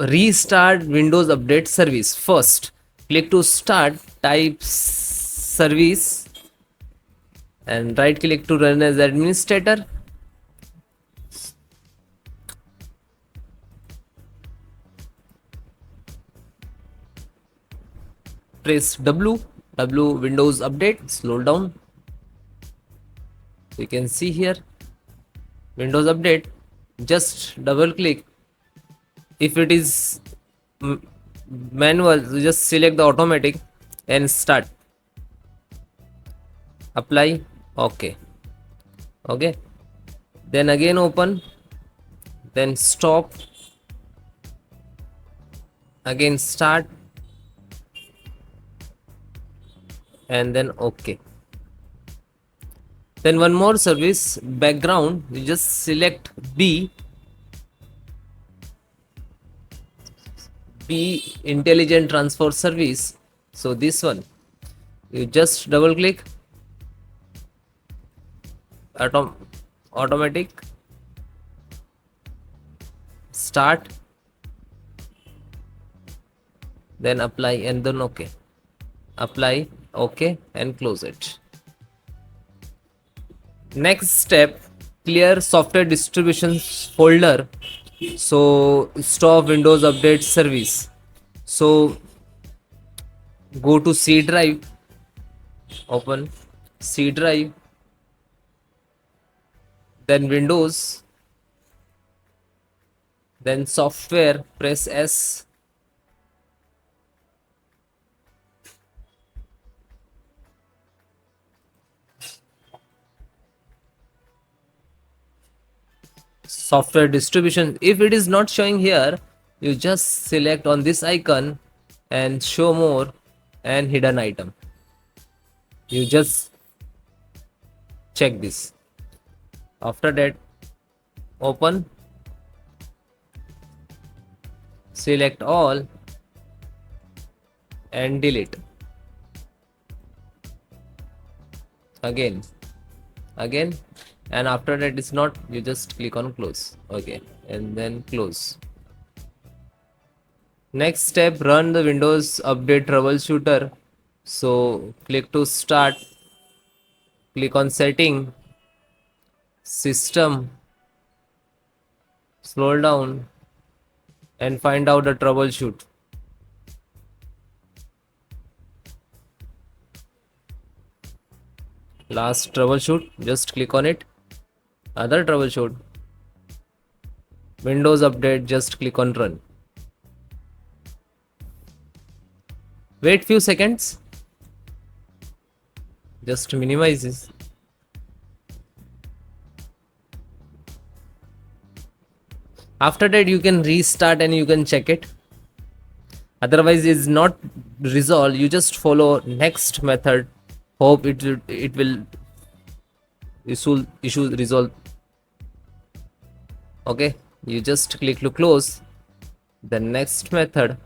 restart Windows Update service. First, click to start, type service, and right click to run as administrator. Press W Windows Update, slow down. You can see here Windows Update. Just double click. If it is manual, you just select the automatic and start. Apply. Okay. Then again open, then stop, again start, and then okay. Then one more service, background, you just select B intelligent transfer service. So this one, you just double click, automatic, start, then apply, and then okay. Apply, okay, and close it. Next step, clear software distributions folder. So stop Windows Update service. So go to C drive, open C drive, then Windows, then software, press S, software distribution. If it is not showing here, you just select on this icon and show more and hidden item. You just check this. After that, open, select all and delete. Again, and after that it's not, you just click on close. Okay, and then close. Next step, run the Windows Update troubleshooter. So click to start, click on setting, system, scroll down and find out the troubleshoot. Last troubleshoot, just click on it. Other troubleshoot, Windows Update, just click on run. Wait few seconds, just minimize this. After that you can restart and you can check it. Otherwise it's not resolved, you just follow next method. Hope it will issue resolve. Okay, you just click to close. The next method,